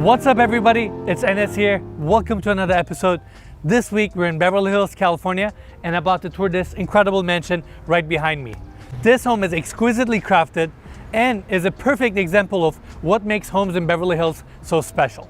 What's up everybody, it's NS here. Welcome to another episode. This week we're in Beverly Hills, California and about to tour this incredible mansion right behind me. This home is exquisitely crafted and is a perfect example of what makes homes in Beverly Hills so special.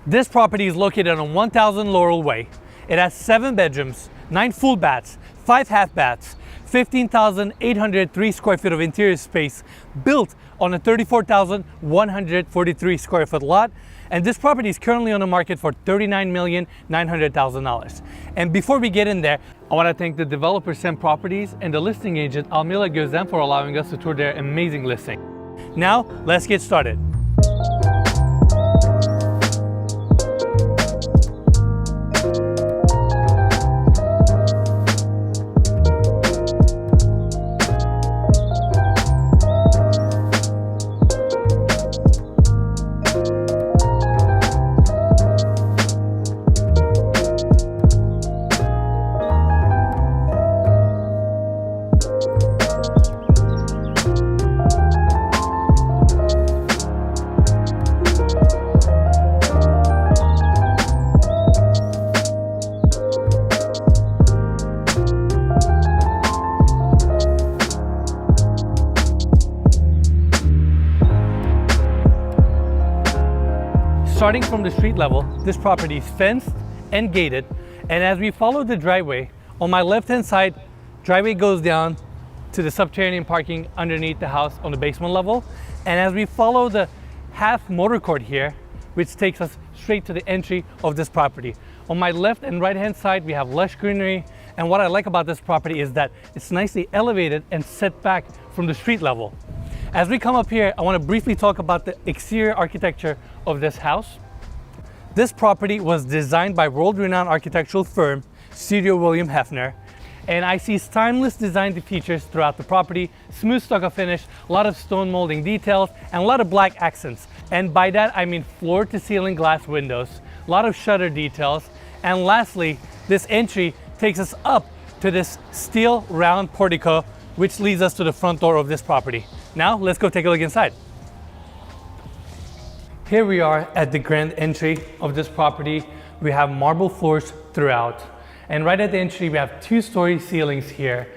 This property is located on 1000 Laurel Way. It has 7 bedrooms, 9 full baths, 5 half baths, 15,803 square feet of interior space built on a 34,143 square foot lot. And this property is currently on the market for $39,900,000. And before we get in there, I want to thank the developer Sem Properties and the listing agent Almila Gözlem for allowing us to tour their amazing listing. Now, let's get started. Starting from the street level, this property is fenced and gated, and as we follow the driveway, on my left hand side, driveway goes down to the subterranean parking underneath the house on the basement level, and as we follow the half motor court here, which takes us straight to the entry of this property. On my left and right hand side, we have lush greenery, and what I like about this property is that it's nicely elevated and set back from the street level. As we come up here, I want to briefly talk about the exterior architecture of this house. This property was designed by world-renowned architectural firm Studio William Hefner, and I see timeless design features throughout the property, smooth stucco finish, a lot of stone molding details, and a lot of black accents. And by that I mean floor-to-ceiling glass windows, a lot of shutter details, and lastly, this entry takes us up to this steel round portico, which leads us to the front door of this property. Now, let's go take a look inside. Here we are at the grand entry of this property. We have marble floors throughout. And right at the entry, we have 2-story ceilings here.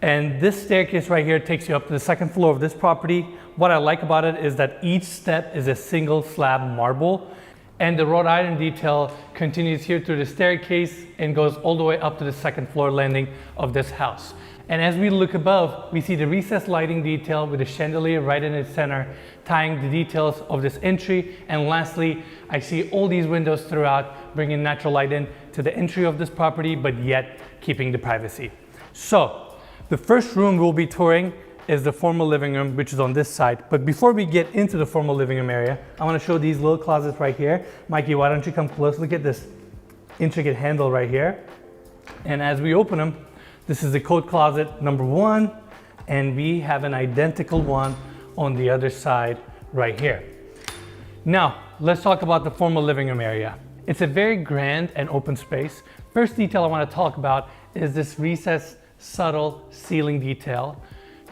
And this staircase right here takes you up to the 2nd floor of this property. What I like about it is that each step is a single slab marble. And the wrought iron detail continues here through the staircase and goes all the way up to the 2nd floor landing of this house. And as we look above, we see the recessed lighting detail with a chandelier right in its center, tying the details of this entry. And lastly, I see all these windows throughout, bringing natural light in to the entry of this property, but yet keeping the privacy. So, the first room we'll be touring is the formal living room, which is on this side. But before we get into the formal living room area, I want to show these little closets right here. Mikey, why don't you come close? Look at this intricate handle right here. And as we open them, this is the coat closet number 1, and we have an identical one on the other side right here. Now, let's talk about the formal living room area. It's a very grand and open space. First detail I want to talk about is this recessed, subtle ceiling detail.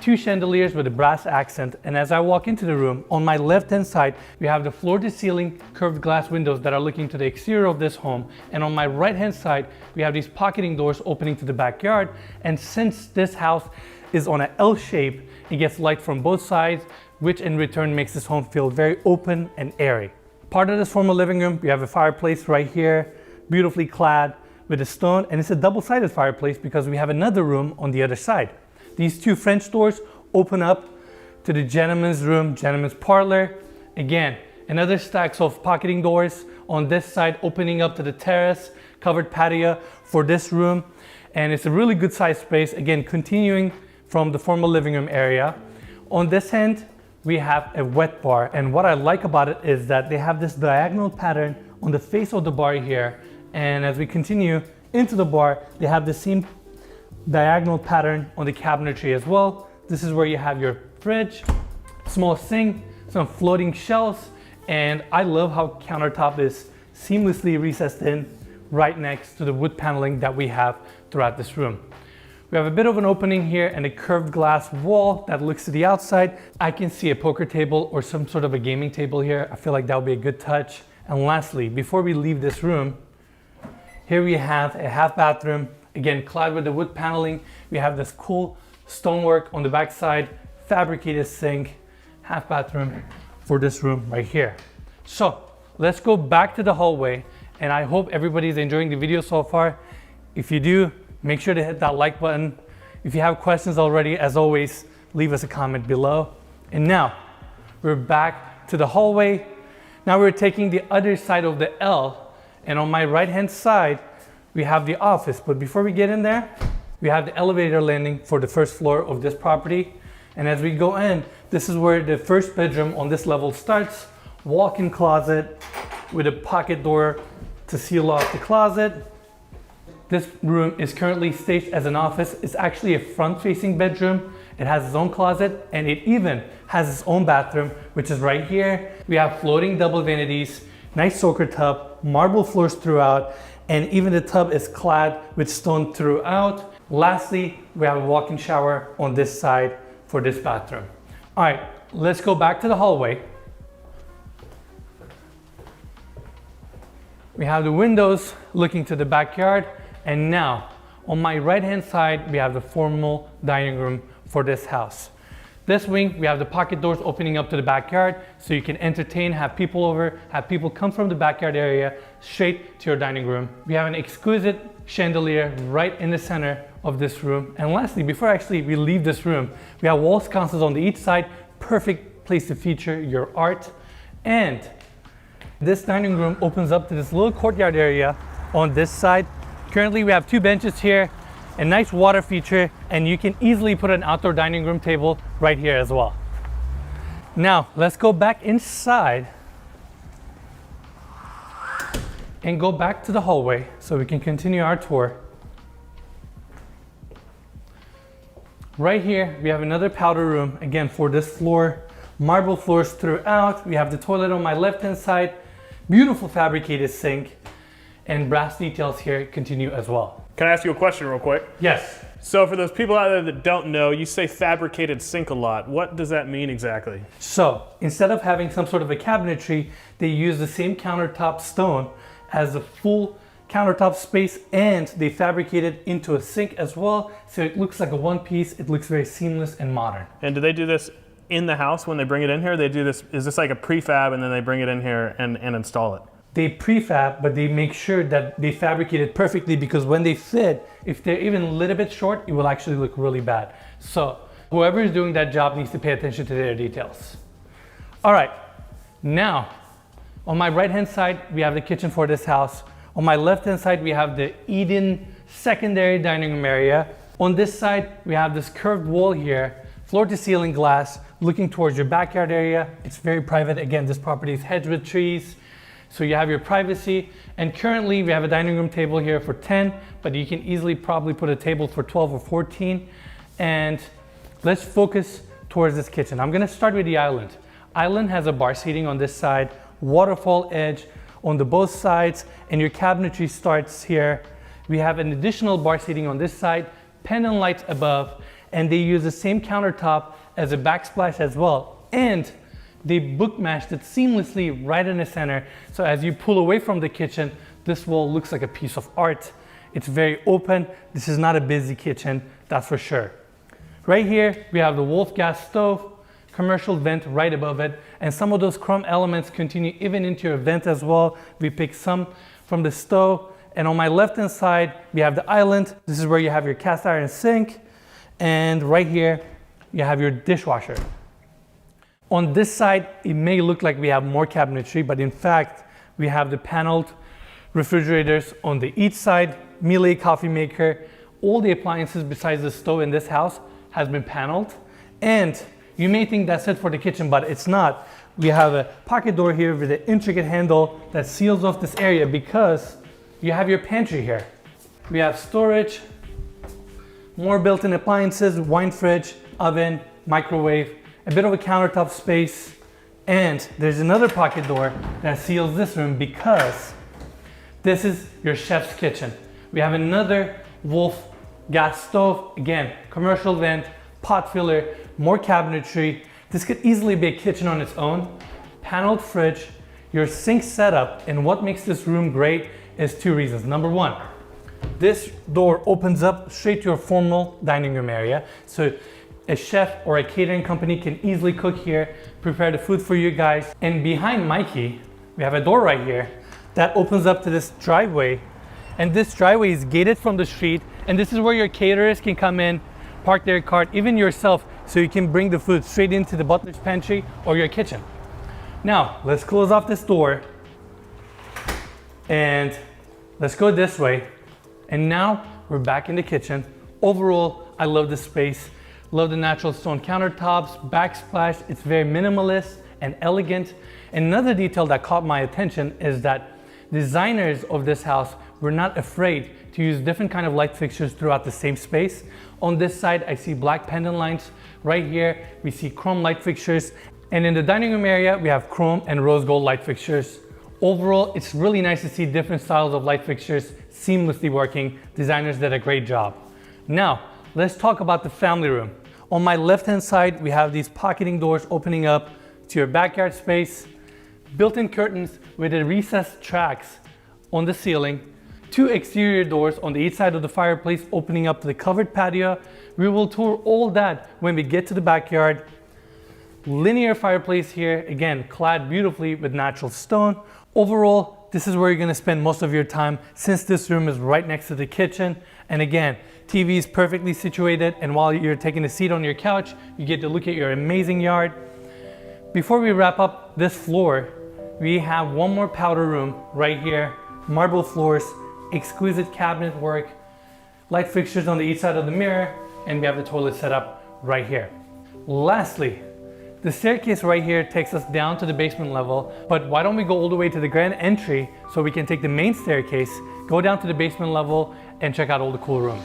2 chandeliers with a brass accent, and as I walk into the room, on my left-hand side, we have the floor-to-ceiling curved glass windows that are looking to the exterior of this home, and on my right-hand side, we have these pocketing doors opening to the backyard. And since this house is on an L shape, it gets light from both sides, which in return makes this home feel very open and airy. Part of this formal living room, we have a fireplace right here, beautifully clad with a stone, and it's a double-sided fireplace because we have another room on the other side. These 2 French doors open up to the gentleman's room, gentleman's parlor. Again, another stacks of pocketing doors on this side opening up to the terrace, covered patio for this room. And it's a really good sized space. Again, continuing from the formal living room area. On this end, we have a wet bar. And what I like about it is that they have this diagonal pattern on the face of the bar here. And as we continue into the bar, they have the same diagonal pattern on the cabinetry as well. This is where you have your fridge, small sink, some floating shelves, and I love how countertop is seamlessly recessed in right next to the wood paneling that we have throughout this room. We have a bit of an opening here and a curved glass wall that looks to the outside. I can see a poker table or some sort of a gaming table here. I feel like that would be a good touch. And lastly, before we leave this room, here we have a half bathroom, again, clad with the wood paneling. We have this cool stonework on the back side, fabricated sink, half bathroom for this room right here. So let's go back to the hallway, and I hope everybody's enjoying the video so far. If you do, make sure to hit that like button. If you have questions already, as always, leave us a comment below. And now we're back to the hallway. Now we're taking the other side of the L, and on my right hand side we have the office. But before we get in there, we have the elevator landing for the first floor of this property. And as we go in, this is where the first bedroom on this level starts. Walk-in closet with a pocket door to seal off the closet. This room is currently staged as an office. It's actually a front-facing bedroom. It has its own closet, and it even has its own bathroom, which is right here. We have floating double vanities, nice soaker tub, marble floors throughout, and even the tub is clad with stone throughout. Lastly, we have a walk-in shower on this side for this bathroom. All right, let's go back to the hallway. We have the windows looking to the backyard, and now on my right hand side we have the formal dining room for this house. This wing, we have the pocket doors opening up to the backyard, so you can entertain, have people over, have people come from the backyard area straight to your dining room. We have an exquisite chandelier right in the center of this room. And lastly, before actually we leave this room, we have wall sconces on the each side, perfect place to feature your art. And this dining room opens up to this little courtyard area on this side. Currently we have 2 benches here, a nice water feature, and you can easily put an outdoor dining room table right here as well. Now let's go back inside and go back to the hallway so we can continue our tour. Right here we have another powder room, again for this floor, marble floors throughout. We have the toilet on my left hand side, beautiful fabricated sink, and brass details here continue as well. Can I ask you a question real quick? Yes. So for those people out there that don't know, you say fabricated sink a lot. What does that mean exactly? So instead of having some sort of a cabinetry, they use the same countertop stone as a full countertop space, and they fabricate it into a sink as well. So it looks like a one piece. It looks very seamless and modern. And do they do this in the house when they bring it in here? They do this, is this like a prefab and then they bring it in here and install it? They prefab, but they make sure that they fabricate it perfectly, because when they fit, if they're even a little bit short, it will actually look really bad. So whoever is doing that job needs to pay attention to their details. All right, now on my right hand side, we have the kitchen for this house. On my left hand side, we have the Eden secondary dining room area. On this side, we have this curved wall here, floor to ceiling glass, looking towards your backyard area. It's very private. Again, this property is hedged with trees, so you have your privacy. And currently we have a dining room table here for 10, but you can easily probably put a table for 12 or 14. And let's focus towards this kitchen. I'm gonna start with the island. Island has a bar seating on this side, waterfall edge on the both sides, and your cabinetry starts here. We have an additional bar seating on this side, pendant lights above, and they use the same countertop as a backsplash as well. And they book matched it seamlessly right in the center. So as you pull away from the kitchen, this wall looks like a piece of art. It's very open. This is not a busy kitchen, that's for sure. Right here, we have the Wolf gas stove, commercial vent right above it, and some of those chrome elements continue even into your vent as well. We picked some from the stove. And on my left-hand side, we have the island. This is where you have your cast iron sink. And right here, you have your dishwasher. On this side, it may look like we have more cabinetry, but in fact, we have the paneled refrigerators on the each side, Miele coffee maker. All the appliances besides the stove in this house has been paneled. And you may think that's it for the kitchen, but it's not. We have a pocket door here with an intricate handle that seals off this area because you have your pantry here. We have storage, more built-in appliances, wine fridge, oven, microwave, a bit of a countertop space, and there's another pocket door that seals this room because this is your chef's kitchen. We have another Wolf gas stove, again, commercial vent, pot filler, more cabinetry. This could easily be a kitchen on its own. Paneled fridge, your sink setup and what makes this room great is two reasons. Number one, this door opens up straight to your formal dining room area. So a chef or a catering company can easily cook here, prepare the food for you guys. And behind Mikey, we have a door right here that opens up to this driveway. And this driveway is gated from the street. And this is where your caterers can come in, park their cart, even yourself, so you can bring the food straight into the butler's pantry or your kitchen. Now, let's close off this door and let's go this way. And now we're back in the kitchen. Overall, I love this space. Love the natural stone countertops, backsplash. It's very minimalist and elegant. And another detail that caught my attention is that designers of this house were not afraid to use different kind of light fixtures throughout the same space. On this side, I see black pendant lines. Right here, we see chrome light fixtures. And in the dining room area, we have chrome and rose gold light fixtures. Overall, it's really nice to see different styles of light fixtures seamlessly working. Designers did a great job. Now, let's talk about the family room. On my left-hand side, we have these pocketing doors opening up to your backyard space, built-in curtains with a recessed tracks on the ceiling, two exterior doors on the east side of the fireplace opening up to the covered patio. We will tour all that when we get to the backyard. Linear fireplace here, again, clad beautifully with natural stone. Overall, this is where you're gonna spend most of your time since this room is right next to the kitchen. And again, TV is perfectly situated, and while you're taking a seat on your couch, you get to look at your amazing yard. Before we wrap up this floor, we have one more powder room right here. Marble floors, exquisite cabinet work, light fixtures on the east side of the mirror, and we have the toilet set up right here. Lastly, the staircase right here takes us down to the basement level, but why don't we go all the way to the grand entry so we can take the main staircase, go down to the basement level, and check out all the cool rooms.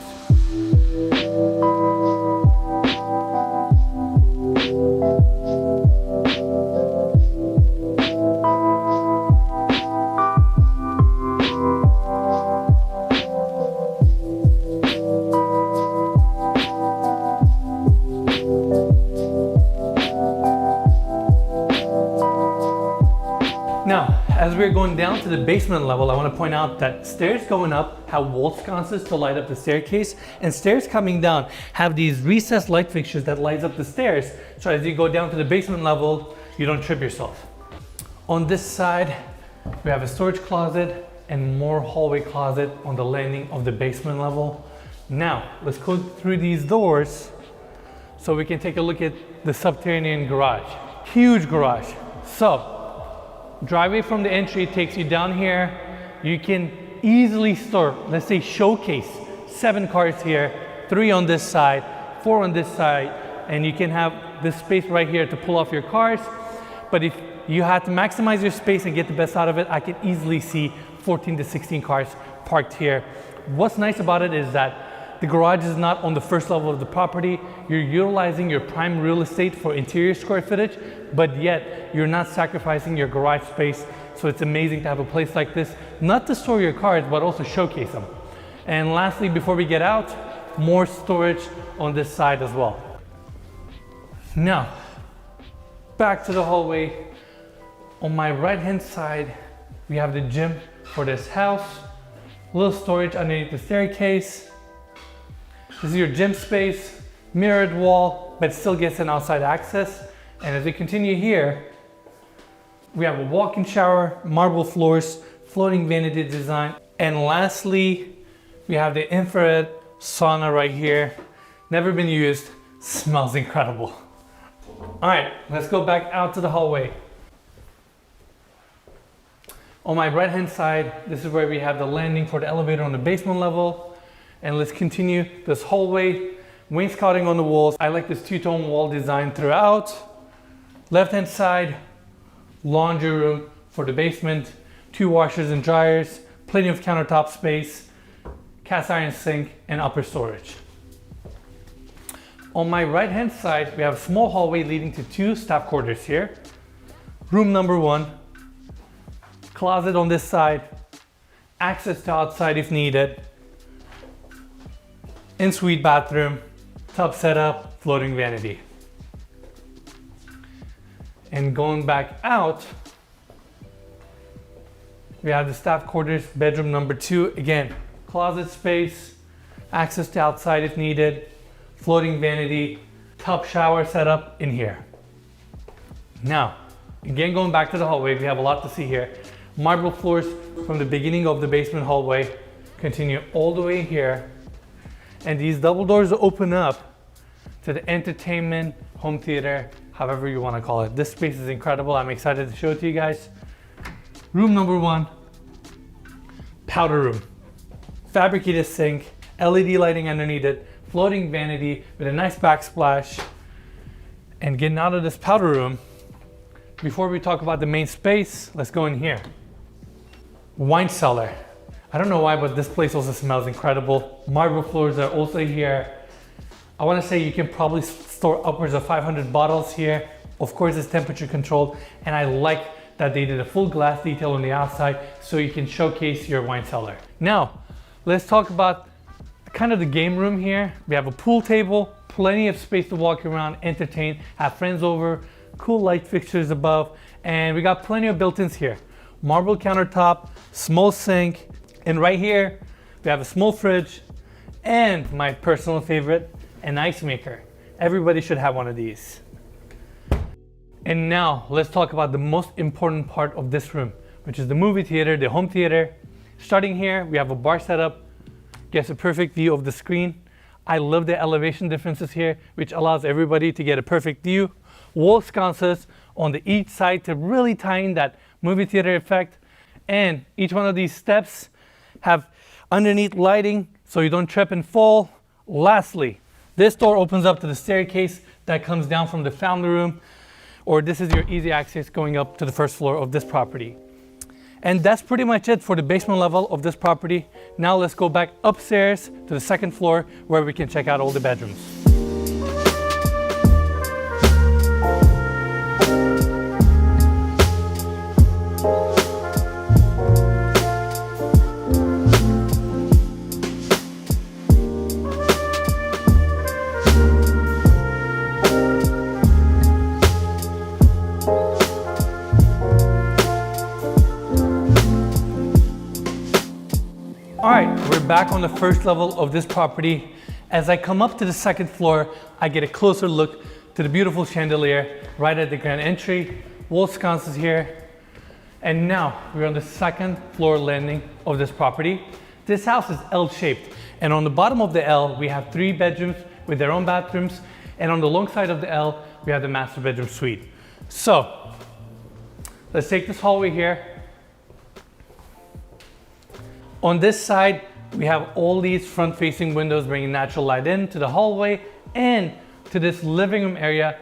Now, as we're going down to the basement level, I want to point out that stairs going up have wall sconces to light up the staircase, and stairs coming down have these recessed light fixtures that lights up the stairs. So as you go down to the basement level, you don't trip yourself. On this side, we have a storage closet and more hallway closet on the landing of the basement level. Now, let's go through these doors so we can take a look at the subterranean garage. Huge garage. So, driveway from the entry takes you down here. You can easily store, let's say showcase, 7 cars here, 3 on this side, 4 on this side, and you can have this space right here to pull off your cars. But if you had to maximize your space and get the best out of it, I can easily see 14 to 16 cars parked here. What's nice about it is that the garage is not on the first level of the property. You're utilizing your prime real estate for interior square footage, but yet you're not sacrificing your garage space. So it's amazing to have a place like this, not to store your cars, but also showcase them. And lastly, before we get out, more storage on this side as well. Now, back to the hallway. On my right-hand side, we have the gym for this house. A little storage underneath the staircase. This is your gym space, mirrored wall, but still gets an outside access. And as we continue here, we have a walk-in shower, marble floors, floating vanity design. And lastly, we have the infrared sauna right here. Never been used, smells incredible. All right, let's go back out to the hallway. On my right-hand side, this is where we have the landing for the elevator on the basement level. And let's continue this hallway. Wainscoting on the walls. I like this two-tone wall design throughout. Left-hand side, laundry room for the basement. 2 washers and dryers. Plenty of countertop space. Cast iron sink and upper storage. On my right-hand side, we have a small hallway leading to 2 staff quarters here. Room number 1. Closet on this side. Access to outside if needed. Ensuite bathroom, tub setup, floating vanity. And going back out, we have the staff quarters, bedroom number 2. Again, closet space, access to outside if needed, floating vanity, tub shower setup in here. Now, again, going back to the hallway, we have a lot to see here. Marble floors from the beginning of the basement hallway, continue all the way here. And these double doors open up to the entertainment, home theater, however you want to call it. This space is incredible. I'm excited to show it to you guys. Room number 1, powder room. Fabricated sink, LED lighting underneath it, floating vanity with a nice backsplash. And getting out of this powder room, before we talk about the main space, let's go in here. Wine cellar. I don't know why, but this place also smells incredible. Marble floors are also here. I want to say you can probably store upwards of 500 bottles here. Of course, it's temperature controlled, and I like that they did a full glass detail on the outside so you can showcase your wine cellar. Now, let's talk about kind of the game room here. We have a pool table, plenty of space to walk around, entertain, have friends over, cool light fixtures above, and we got plenty of built-ins here. Marble countertop, small sink, and right here, we have a small fridge, and my personal favorite, an ice maker. Everybody should have one of these. And now, let's talk about the most important part of this room, which is the movie theater, the home theater. Starting here, we have a bar setup, gets a perfect view of the screen. I love the elevation differences here, which allows everybody to get a perfect view. Wall sconces on the each side to really tie in that movie theater effect. And each one of these steps have underneath lighting so you don't trip and fall. Lastly, this door opens up to the staircase that comes down from the family room, or this is your easy access going up to the first floor of this property. And that's pretty much it for the basement level of this property. Now let's go back upstairs to the second floor where we can check out all the bedrooms. All right, we're back on the first level of this property. As I come up to the second floor, I get a closer look to the beautiful chandelier right at the grand entry, wall sconces here. And now we're on the second floor landing of this property. This house is L-shaped, and on the bottom of the L, we have 3 bedrooms with their own bathrooms, and on the long side of the L, we have the master bedroom suite. So, let's take this hallway here. On this side, we have all these front-facing windows bringing natural light into the hallway and to this living room area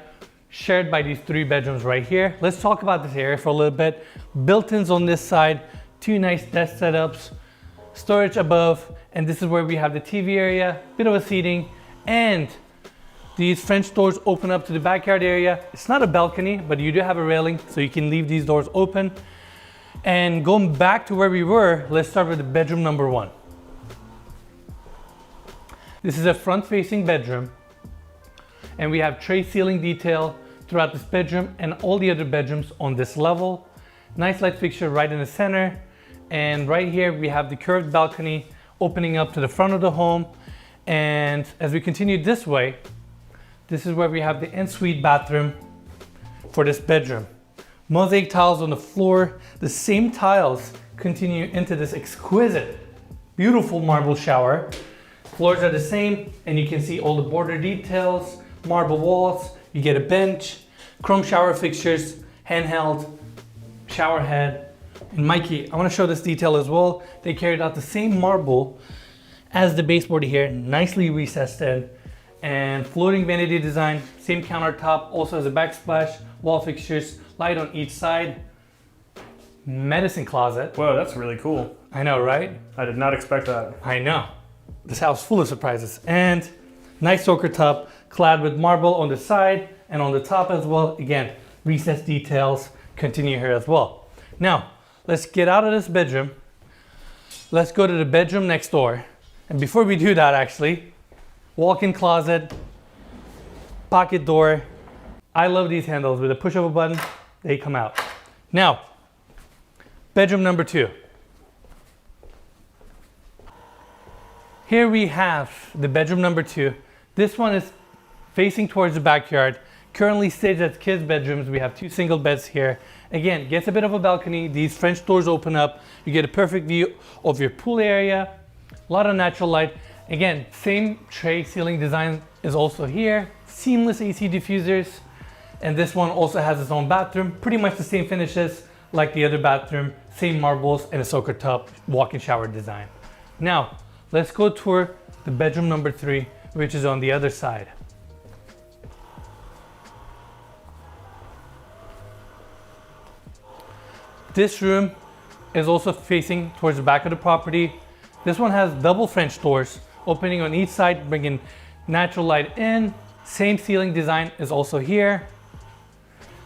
shared by these 3 bedrooms right here. Let's talk about this area for a little bit. Built-ins on this side, 2 nice desk setups, storage above, and this is where we have the TV area, bit of a seating, and these French doors open up to the backyard area. It's not a balcony, but you do have a railing, so you can leave these doors open. And going back to where we were, let's start with the bedroom number 1. This is a front-facing bedroom, and we have tray ceiling detail throughout this bedroom and all the other bedrooms on this level. Nice light fixture right in the center, and right here we have the curved balcony opening up to the front of the home. And as we continue this way, this is where we have the ensuite bathroom for this bedroom. Mosaic tiles on the floor. The same tiles continue into this exquisite, beautiful marble shower. Floors are the same, and you can see all the border details, marble walls. You get a bench, chrome shower fixtures, handheld, shower head. And Mikey, I want to show this detail as well. They carried out the same marble as the baseboard here, nicely recessed in, and floating vanity design, same countertop, also has a backsplash, wall fixtures, light on each side, medicine closet. Whoa, that's really cool. I know, right? I did not expect that. I know. This house is full of surprises. And nice soaker tub, clad with marble on the side and on the top as well. Again, recessed details continue here as well. Now, let's get out of this bedroom. Let's go to the bedroom next door. And before we do that, actually, walk-in closet, pocket door. I love these handles. With a push of a button, they come out. Now, bedroom number 2. Here we have the bedroom number 2. This one is facing towards the backyard. Currently staged as kids' bedrooms. We have 2 single beds here. Again, gets a bit of a balcony. These French doors open up. You get a perfect view of your pool area. A lot of natural light. Again, same tray ceiling design is also here. Seamless AC diffusers. And this one also has its own bathroom. Pretty much the same finishes like the other bathroom. Same marbles and a soaker tub, walk-in shower design. Now, let's go tour the bedroom number 3, which is on the other side. This room is also facing towards the back of the property. This one has double French doors opening on each side, bringing natural light in. Same ceiling design is also here.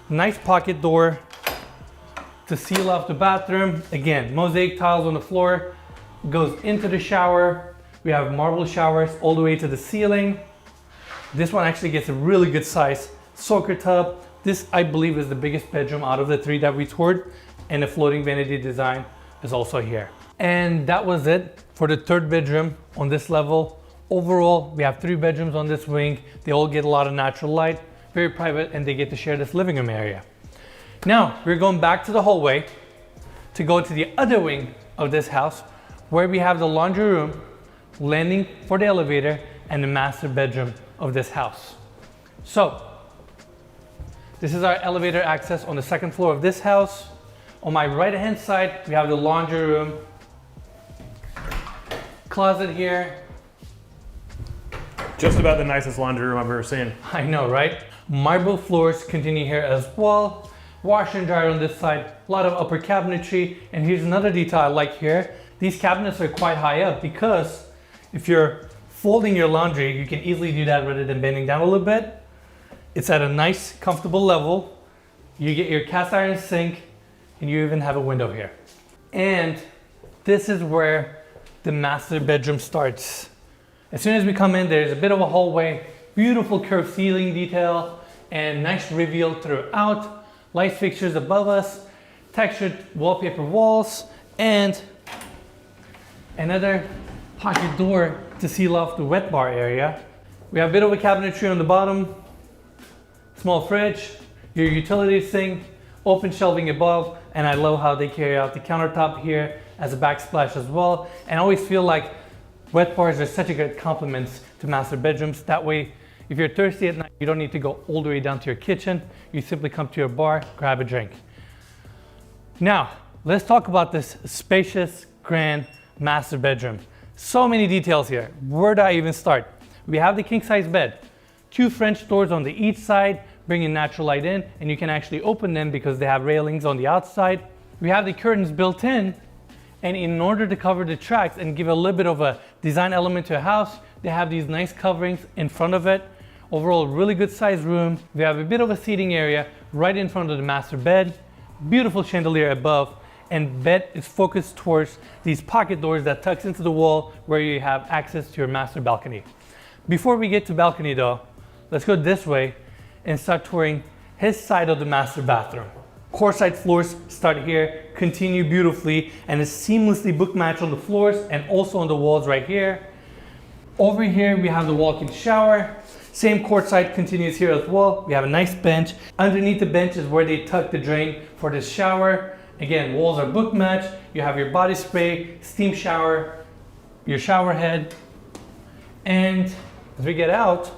Nice pocket door to seal off the bathroom. Again, mosaic tiles on the floor, goes into the shower. We have marble showers all the way to the ceiling. This one actually gets a really good size soaker tub. This, I believe, is the biggest bedroom out of the 3 that we toured, and the floating vanity design is also here. And that was it for the 3rd bedroom on this level. Overall, we have 3 bedrooms on this wing. They all get a lot of natural light, very private, and they get to share this living room area. Now, we're going back to the hallway to go to the other wing of this house, where we have the laundry room, landing for the elevator, and the master bedroom of this house. So, this is our elevator access on the 2nd floor of this house. On my right hand side, we have the laundry room, closet here. Just about the nicest laundry room I've ever seen. I know, right? Marble floors continue here as well. Washer and dryer on this side, a lot of upper cabinetry. And here's another detail I like here. These cabinets are quite high up because if you're folding your laundry, you can easily do that rather than bending down a little bit. It's at a nice, comfortable level. You get your cast iron sink, and you even have a window here. And this is where the master bedroom starts. As soon as we come in, there's a bit of a hallway, beautiful curved ceiling detail, and nice reveal throughout. Light fixtures above us, textured wallpaper walls, and another pocket door to seal off the wet bar area. We have a bit of a cabinetry on the bottom, small fridge, your utility sink, open shelving above, and I love how they carry out the countertop here as a backsplash as well. And I always feel like wet bars are such a good complement to master bedrooms. That way, if you're thirsty at night, you don't need to go all the way down to your kitchen. You simply come to your bar, grab a drink. Now, let's talk about this spacious, grand master bedroom. So many details here. Where do I even start? We have the king size bed, 2 French doors on the each side, bringing natural light in, and you can actually open them because they have railings on the outside. We have the curtains built in, and in order to cover the tracks and give a little bit of a design element to a house, they have these nice coverings in front of it. Overall, really good sized room. We have a bit of a seating area right in front of the master bed, beautiful chandelier above, and bed is focused towards these pocket doors that tucks into the wall where you have access to your master balcony. Before we get to balcony though, let's go this way and start touring his side of the master bathroom. Quartzite floors start here, continue beautifully, and is seamlessly book matched on the floors and also on the walls right here. Over here we have the walk-in shower. Same quartzite continues here as well. We have a nice bench. Underneath the bench is where they tuck the drain for this shower. Again, walls are book matched. You have your body spray, steam shower, your shower head. And as we get out,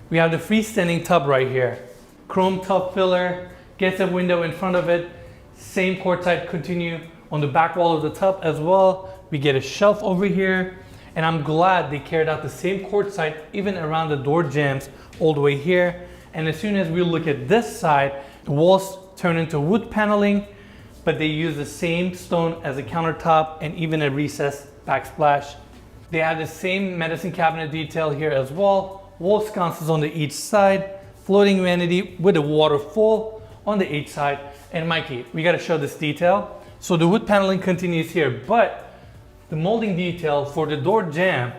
we have the freestanding tub right here. Chrome tub filler, gets a window in front of it. Same quartzite continue on the back wall of the tub as well. We get a shelf over here. And I'm glad they carried out the same quartzite even around the door jambs all the way here. And as soon as we look at this side, the walls turn into wood paneling, but they use the same stone as a countertop and even a recessed backsplash. They have the same medicine cabinet detail here as well. Wall sconces on the each side, floating vanity with a waterfall on the each side. And Mikey, we gotta show this detail. So the wood paneling continues here, but the molding detail for the door jamb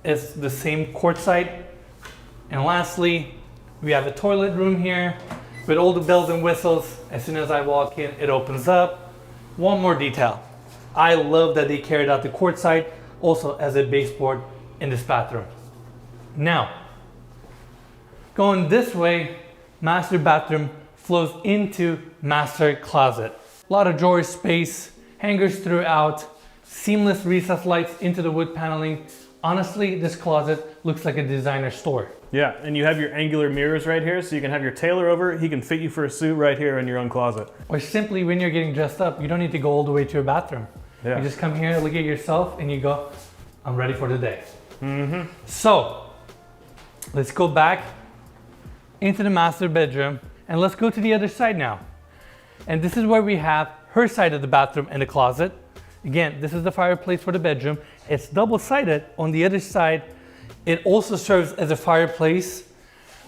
is the same quartzite. And lastly, we have a toilet room here with all the bells and whistles. As soon as I walk in, it opens up. One more detail. I love that they carried out the quartzite also as a baseboard in this bathroom. Now, going this way, master bathroom flows into master closet. A lot of drawer space, hangers throughout, seamless recessed lights into the wood paneling. Honestly, this closet looks like a designer store. Yeah, and you have your angular mirrors right here, so you can have your tailor over. He can fit you for a suit right here in your own closet. Or simply when you're getting dressed up, you don't need to go all the way to your bathroom. Yeah. You just come here, look at yourself, and you go, I'm ready for the day. So, let's go back into the master bedroom, and let's go to the other side now. And this is where we have her side of the bathroom and the closet. Again, this is the fireplace for the bedroom. It's double-sided. On the other side, it also serves as a fireplace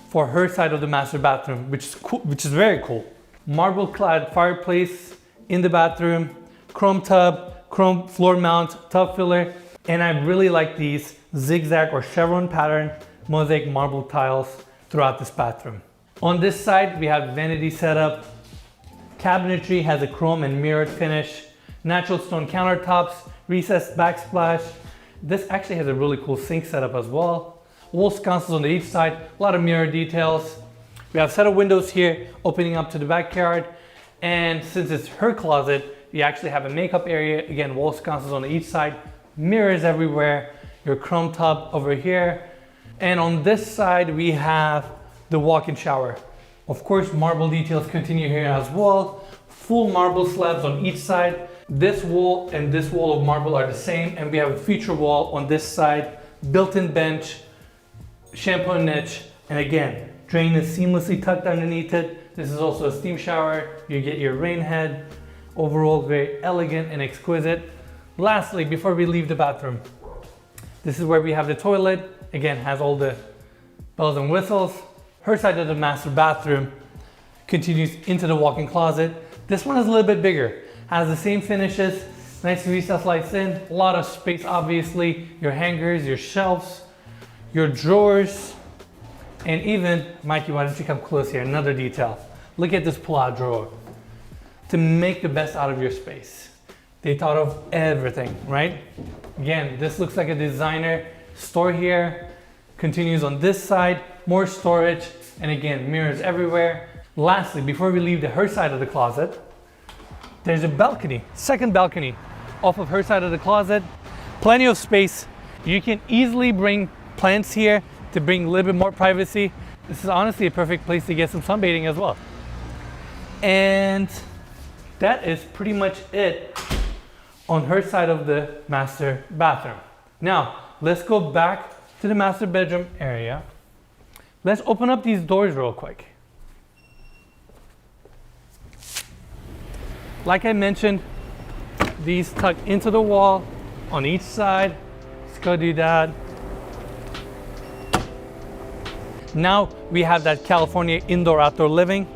for her side of the master bathroom, which is cool, which is very cool. Marble-clad fireplace in the bathroom, chrome tub, chrome floor mount, tub filler, and I really like these zigzag or chevron pattern mosaic marble tiles throughout this bathroom. On this side, we have vanity setup. Cabinetry has a chrome and mirrored finish. Natural stone countertops, recessed backsplash. This actually has a really cool sink setup as well. Wall sconces on each side, a lot of mirror details. We have a set of windows here opening up to the backyard. And since it's her closet, you actually have a makeup area. Again, wall sconces on each side, mirrors everywhere, your chrome tub over here. And on this side, we have the walk-in shower. Of course, marble details continue here as well. Full marble slabs on each side. This wall and this wall of marble are the same, and we have a feature wall on this side, built-in bench, shampoo niche, and again, drain is seamlessly tucked underneath it. This is also a steam shower. You get your rain head. Overall, very elegant and exquisite. Lastly, before we leave the bathroom, this is where we have the toilet. Again, has all the bells and whistles. Her side of the master bathroom continues into the walk-in closet. This one is a little bit bigger. Has the same finishes, nice recessed lights in, a lot of space obviously, your hangers, your shelves, your drawers, and even, Mikey, why don't you come close here, another detail. Look at this pull-out drawer. To make the best out of your space. They thought of everything, right? Again, this looks like a designer store here. Continues on this side, more storage, and again, mirrors everywhere. Lastly, before we leave the her side of the closet, there's a balcony, second balcony off of her side of the closet. Plenty of space. You can easily bring plants here to bring a little bit more privacy. This is honestly a perfect place to get some sunbathing as well. And that is pretty much it on her side of the master bathroom. Now, let's go back to the master bedroom area. Let's open up these doors real quick. Like I mentioned, these tuck into the wall on each side. Let's go do that. Now we have that California indoor-outdoor living.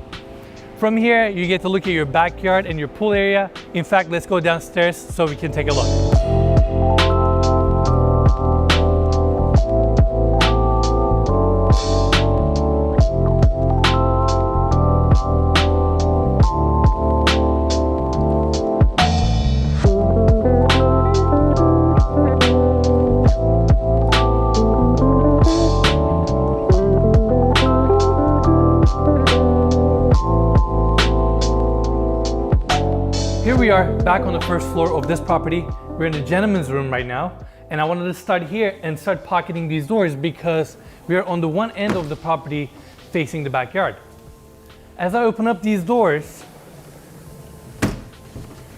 From here, you get to look at your backyard and your pool area. In fact, let's go downstairs so we can take a look. Here we are back on the first floor of this property. We're in the gentleman's room right now, and I wanted to start here and start pocketing these doors because we are on the one end of the property facing the backyard. As I open up these doors,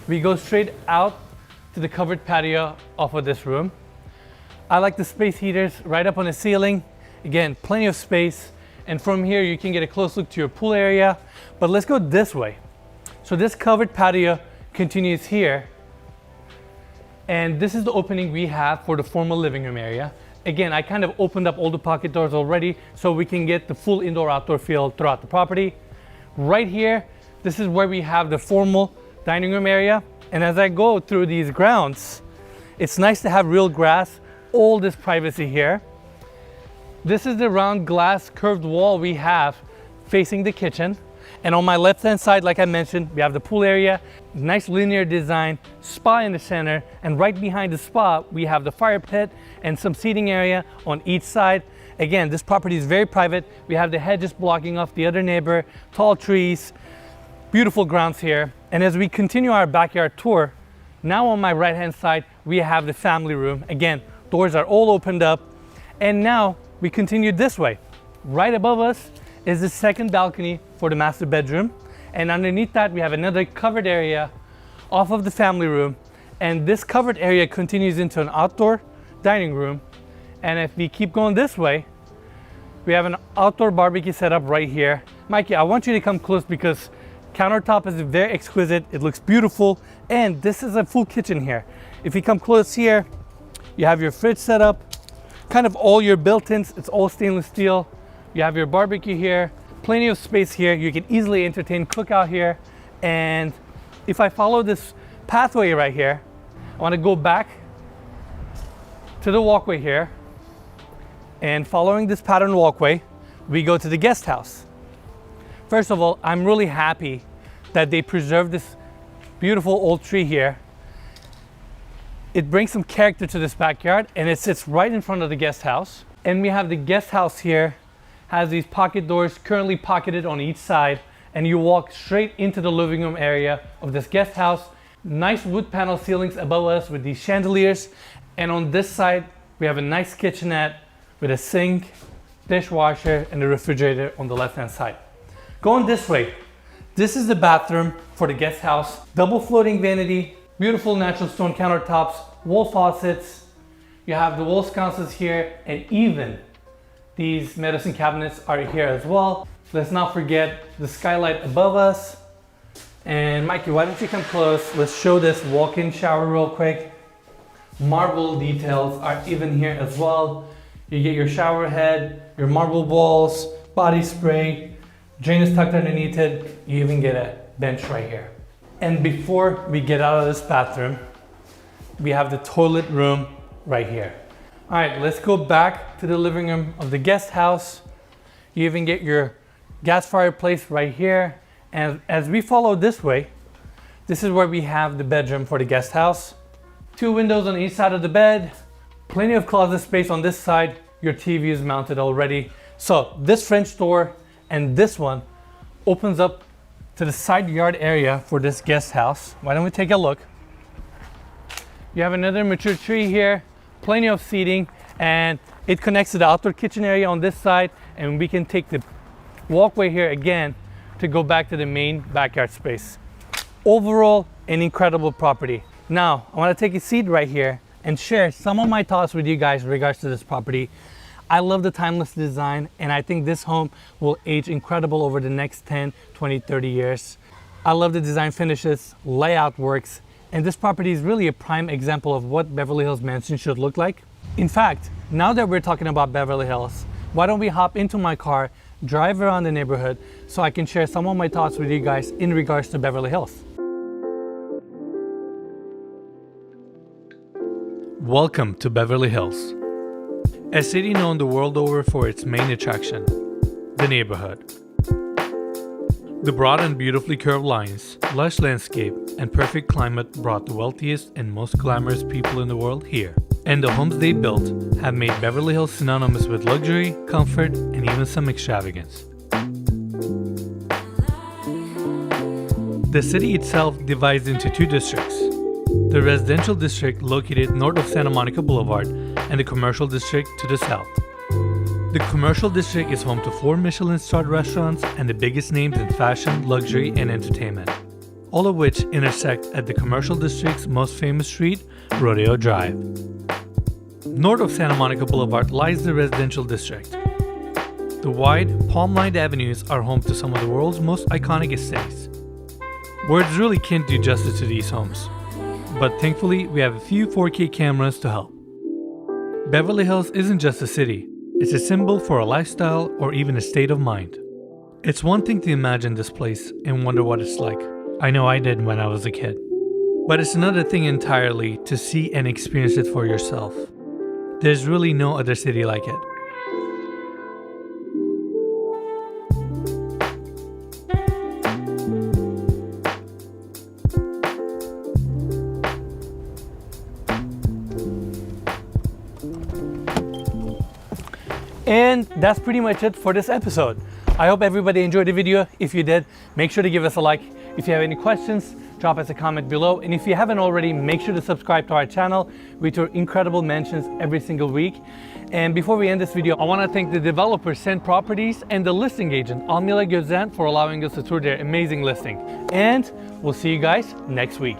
we go straight out to the covered patio off of this room. I like the space heaters right up on the ceiling. Again, plenty of space. And from here, you can get a close look to your pool area. But let's go this way. So this covered patio continues here. And this is the opening we have for the formal living room area. Again, I kind of opened up all the pocket doors already so we can get the full indoor-outdoor feel throughout the property. Right here, this is where we have the formal dining room area. And as I go through these grounds, it's nice to have real grass, all this privacy here. This is the round glass curved wall we have facing the kitchen. And on my left hand side, like I mentioned, we have the pool area, nice linear design, spa in the center, and right behind the spa, we have the fire pit and some seating area on each side. Again, this property is very private. We have the hedges blocking off the other neighbor, tall trees, beautiful grounds here. And as we continue our backyard tour, now on my right hand side, we have the family room. Again, doors are all opened up. And now we continue this way. Right above us is the second balcony for the master bedroom. And underneath that, we have another covered area off of the family room. And this covered area continues into an outdoor dining room. And if we keep going this way, we have an outdoor barbecue setup right here. Mikey, I want you to come close because countertop is very exquisite. It looks beautiful. And this is a full kitchen here. If you come close here, you have your fridge set up, kind of all your built-ins. It's all stainless steel. You have your barbecue here, plenty of space here. You can easily entertain, cook out here. And if I follow this pathway right here, I want to go back to the walkway here. And following this pattern walkway, we go to the guest house. First of all, I'm really happy that they preserved this beautiful old tree here. It brings some character to this backyard, and it sits right in front of the guest house. And we have the guest house here, has these pocket doors currently pocketed on each side, and you walk straight into the living room area of this guest house. Nice wood panel ceilings above us with these chandeliers. And on this side, we have a nice kitchenette with a sink, dishwasher, and a refrigerator on the left-hand side. Going this way, this is the bathroom for the guest house. Double floating vanity, beautiful natural stone countertops, wall faucets. You have the wall sconces here, and even these medicine cabinets are here as well. Let's not forget the skylight above us. And Mikey, why don't you come close? Let's show this walk-in shower real quick. Marble details are even here as well. You get your shower head, your marble walls, body spray, drain is tucked underneath it. You even get a bench right here. And before we get out of this bathroom, we have the toilet room right here. All right, let's go back to the living room of the guest house. You even get your gas fireplace right here. And as we follow this way, this is where we have the bedroom for the guest house. 2 windows on each side of the bed, plenty of closet space on this side. Your TV is mounted already. So this French door and this one opens up to the side yard area for this guest house. Why don't we take a look? You have another mature tree here, plenty of seating, and it connects to the outdoor kitchen area on this side, and we can take the walkway here again to go back to the main backyard space. Overall, an incredible property. Now, I want to take a seat right here and share some of my thoughts with you guys in regards to this property. I love the timeless design, and I think this home will age incredible over the next 10, 20, 30 years. I love the design finishes, layout works, and this property is really a prime example of what Beverly Hills Mansion should look like. In fact, now that we're talking about Beverly Hills, why don't we hop into my car, drive around the neighborhood so I can share some of my thoughts with you guys in regards to Beverly Hills. Welcome to Beverly Hills, a city known the world over for its main attraction, the neighborhood. The broad and beautifully curved lines, lush landscape, and perfect climate brought the wealthiest and most glamorous people in the world here. And the homes they built have made Beverly Hills synonymous with luxury, comfort, and even some extravagance. The city itself divides into 2 districts. The residential district located north of Santa Monica Boulevard and the commercial district to the south. The commercial district is home to 4 Michelin-starred restaurants and the biggest names in fashion, luxury, and entertainment, all of which intersect at the commercial district's most famous street, Rodeo Drive. North of Santa Monica Boulevard lies the residential district. The wide, palm-lined avenues are home to some of the world's most iconic estates. Words really can't do justice to these homes, but thankfully we have a few 4K cameras to help. Beverly Hills isn't just a city, it's a symbol for a lifestyle or even a state of mind. It's one thing to imagine this place and wonder what it's like. I know I did when I was a kid. But it's another thing entirely to see and experience it for yourself. There's really no other city like it. And that's pretty much it for this episode. I hope everybody enjoyed the video. If you did, make sure to give us a like. If you have any questions, drop us a comment below. And if you haven't already, make sure to subscribe to our channel. We do incredible mentions every single week. And before we end this video, I want to thank the developer Send Properties and the listing agent Almila Gözden for allowing us to tour their amazing listing. And we'll see you guys next week.